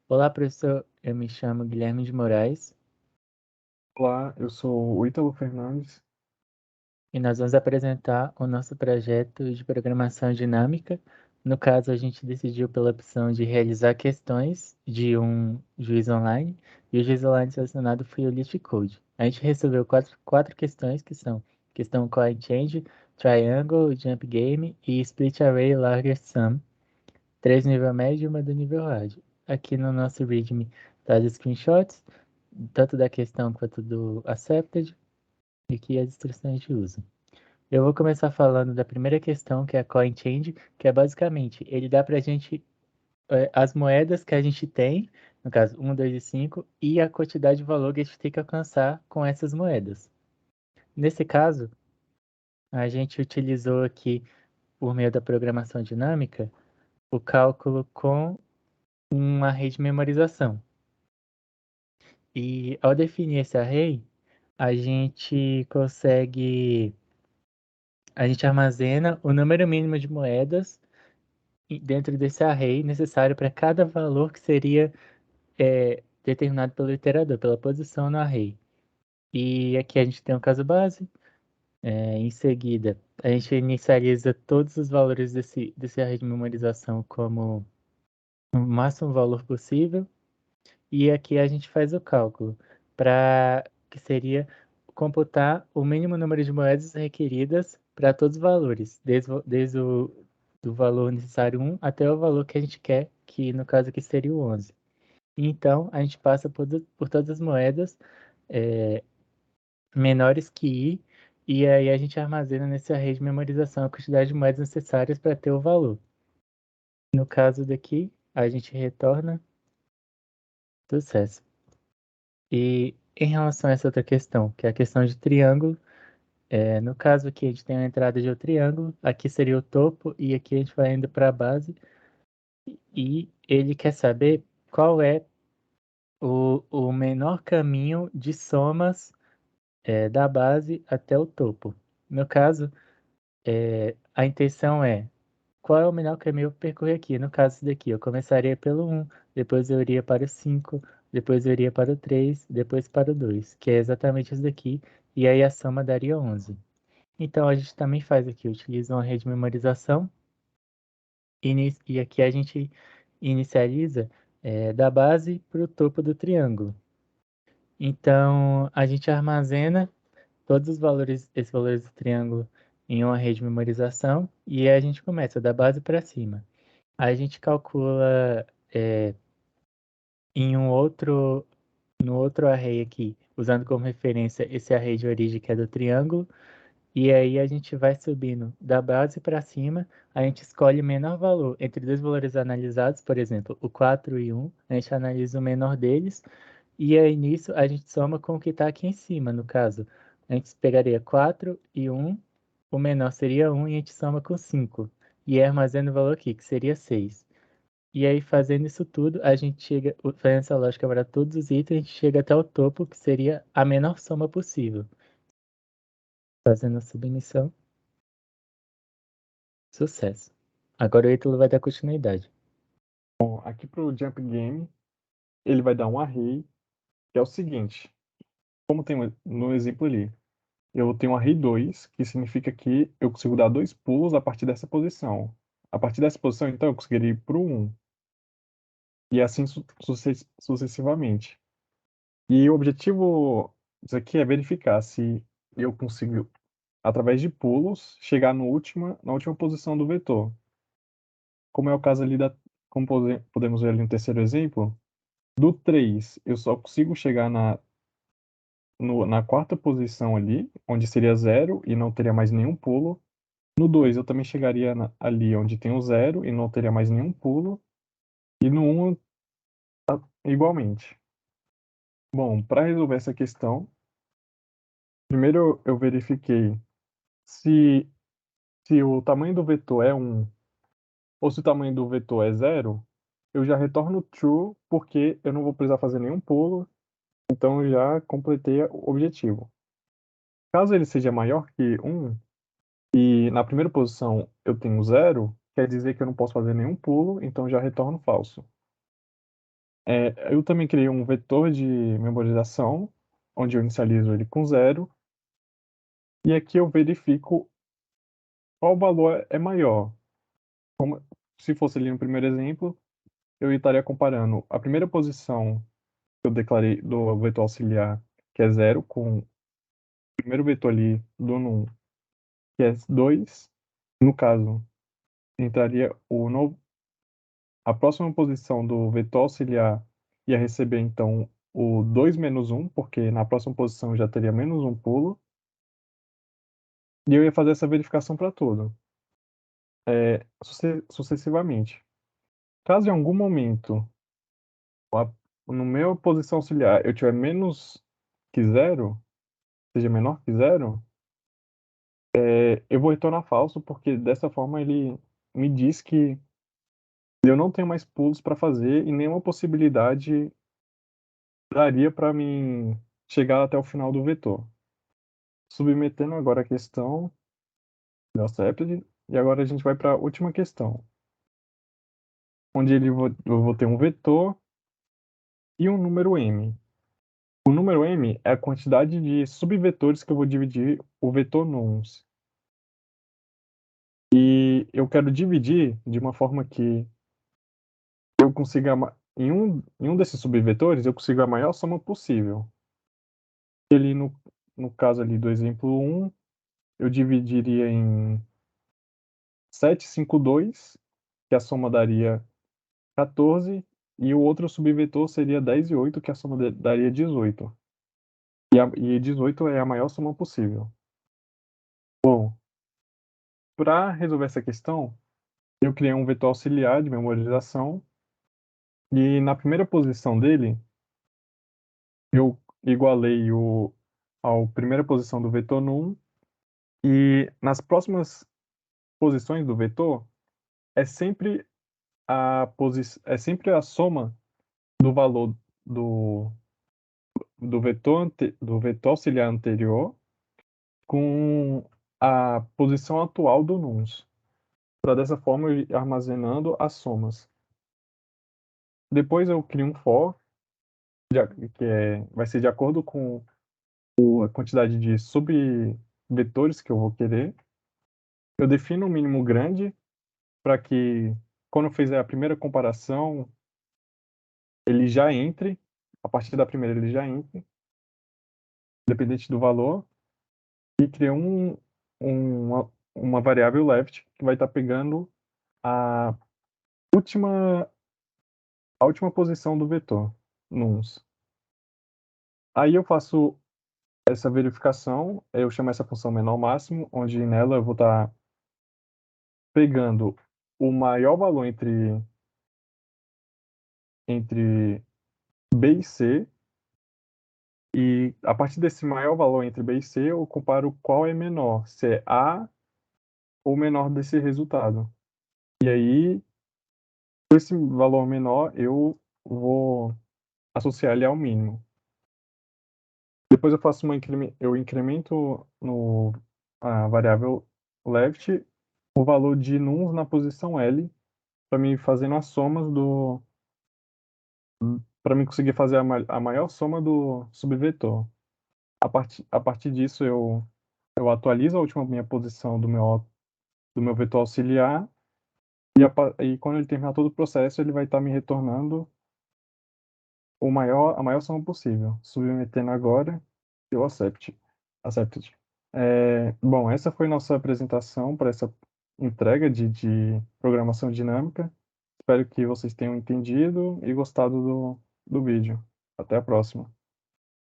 Olá, professor. Eu me chamo Guilherme de Moraes Olá, eu sou o Ítalo Fernandes. e nós vamos apresentar o nosso projeto de programação dinâmica. No caso, a gente decidiu pela opção de realizar questões de um juiz online e o juiz online selecionado foi o LeetCode. A gente resolveu quatro questões que são questão Coin Change, Triangle, Jump Game e Split Array Largest Sum. Três no nível médio e uma do nível hard. Aqui no nosso README tá as screenshots, tanto da questão quanto do accepted, e aqui as instruções de uso. Eu vou começar falando da primeira questão, que é a Coin Change, que é basicamente, ele dá pra gente as moedas que a gente tem, no caso 1, 2 e 5, e a quantidade de valor que a gente tem que alcançar com essas moedas. Nesse caso, a gente utilizou aqui, por meio da programação dinâmica, o cálculo com uma rede de memorização. E ao definir esse array, a gente consegue, a gente armazena o número mínimo de moedas dentro desse array necessário para cada valor que seria determinado pelo iterador, pela posição no array. E aqui a gente tem um caso base. Em seguida, a gente inicializa todos os valores desse array de memorização como o máximo valor possível. E aqui a gente faz o cálculo para que seria computar o mínimo número de moedas requeridas para todos os valores, desde o do valor necessário 1 até o valor que a gente quer, que no caso aqui seria o 11. Então, a gente passa por todas as moedas é, menores que i, e aí a gente armazena nesse array de memorização a quantidade de moedas necessárias para ter o valor. No caso daqui, a gente retorna sucesso. E em relação a essa outra questão, que é a questão de triângulo, no caso aqui a gente tem a entrada de um triângulo, aqui seria o topo e aqui a gente vai indo para a base e ele quer saber qual é o menor caminho de somas da base até o topo. No caso, a intenção é qual é o melhor caminho para percorrer aqui. No caso daqui, eu começaria pelo 1, depois eu iria para o 5, depois eu iria para o 3, depois para o 2, que é exatamente isso daqui, e aí a soma daria 11. Então a gente também faz aqui, utiliza uma rede de memorização, e aqui a gente inicializa da base para o topo do triângulo. Então a gente armazena todos os valores, esses valores do triângulo em uma rede de memorização, e aí a gente começa da base para cima. A gente calcula em no outro array aqui, usando como referência esse array de origem que é do triângulo, e aí a gente vai subindo da base para cima, a gente escolhe o menor valor entre dois valores analisados, por exemplo, o 4 e 1, a gente analisa o menor deles, e aí nisso a gente soma com o que está aqui em cima, no caso. A gente pegaria 4 e 1, o menor seria 1 e a gente soma com 5, e aí armazena o valor aqui, que seria 6. E aí, fazendo isso tudo, a gente chega, fazendo essa lógica para todos os itens, a gente chega até o topo, que seria a menor soma possível. Fazendo a submissão, sucesso. Agora o Ítalo vai dar continuidade. Bom, aqui para o Jump Game, ele vai dar um array, que é o seguinte, como tem no exemplo ali, eu tenho um array 2, que significa que eu consigo dar 2 pulos a partir dessa posição. A partir dessa posição, então, eu conseguiria ir para o 1, e assim sucessivamente. E o objetivo disso aqui é verificar se eu consigo, através de pulos, chegar no na última posição do vetor. Como é o caso ali como podemos ver ali no terceiro exemplo, do 3 eu só consigo chegar na quarta posição ali, onde seria zero e não teria mais nenhum pulo. No 2 eu também chegaria ali onde tem o zero e não teria mais nenhum pulo. E no 1 igualmente. Bom, para resolver essa questão, primeiro eu verifiquei se, se o tamanho do vetor é 1 ou se o tamanho do vetor é zero, eu já retorno true porque eu não vou precisar fazer nenhum pulo, então eu já completei o objetivo. Caso ele seja maior que 1 e na primeira posição eu tenho zero, quer dizer que eu não posso fazer nenhum pulo, então já retorno falso. Eu também criei um vetor de memorização, onde eu inicializo ele com zero, e aqui eu verifico qual valor é maior. Se fosse ali no primeiro exemplo, eu estaria comparando a primeira posição que eu declarei do vetor auxiliar, que é zero, com o primeiro vetor ali do num, que é 2. No caso, entraria a próxima posição do vetor auxiliar ia receber, então, o 2 menos um, porque na próxima posição já teria menos um pulo, e eu ia fazer essa verificação para tudo, sucessivamente. Caso em algum momento, a- no meu posição auxiliar, eu tiver menos que zero, seja menor que zero, eu vou retornar falso, porque dessa forma ele me diz que eu não tenho mais pulos para fazer e nenhuma possibilidade daria para mim chegar até o final do vetor. Submetendo agora a questão da Septid, e agora a gente vai para a última questão, onde eu vou ter um vetor e um número m. O número m é a quantidade de subvetores que eu vou dividir o vetor nums. E eu quero dividir de uma forma que eu consiga, em um desses subvetores, eu consigo a maior soma possível. Ele, no caso ali do exemplo 1, eu dividiria em 7, 5, 2, que a soma daria 14, e o outro subvetor seria 10 e 8, que a soma daria 18. E 18 é a maior soma possível. Bom, para resolver essa questão, eu criei um vetor auxiliar de memorização, e na primeira posição dele, eu igualei a primeira posição do vetor num, e nas próximas posições do vetor, é sempre é sempre a soma do valor do, do vetor auxiliar anterior com a posição atual do nums, para dessa forma eu ir armazenando as somas. Depois eu crio um for, vai ser de acordo com a quantidade de subvetores que eu vou querer. Eu defino um mínimo grande para que, quando eu fizer a primeira comparação, ele já entre, a partir da primeira ele já entre, independente do valor, e crio uma variável left que vai estar pegando a última a última posição do vetor, nuns. Aí eu faço essa verificação, eu chamo essa função menor máximo, onde nela eu vou estar pegando o maior valor entre B e C, e a partir desse maior valor entre B e C, eu comparo qual é menor, se é A ou menor desse resultado. E aí, esse valor menor, eu vou associar ele ao mínimo. Depois eu faço eu incremento no a variável left o valor de nuns na posição L, para mim fazendo as somas para mim conseguir fazer a maior soma do subvetor. A partir disso eu atualizo a última minha posição do meu vetor auxiliar, e quando ele terminar todo o processo, ele vai estar me retornando a maior soma possível. Submetendo agora, eu accepted. Bom, essa foi nossa apresentação para essa entrega de programação dinâmica. Espero que vocês tenham entendido e gostado do vídeo. Até a próxima.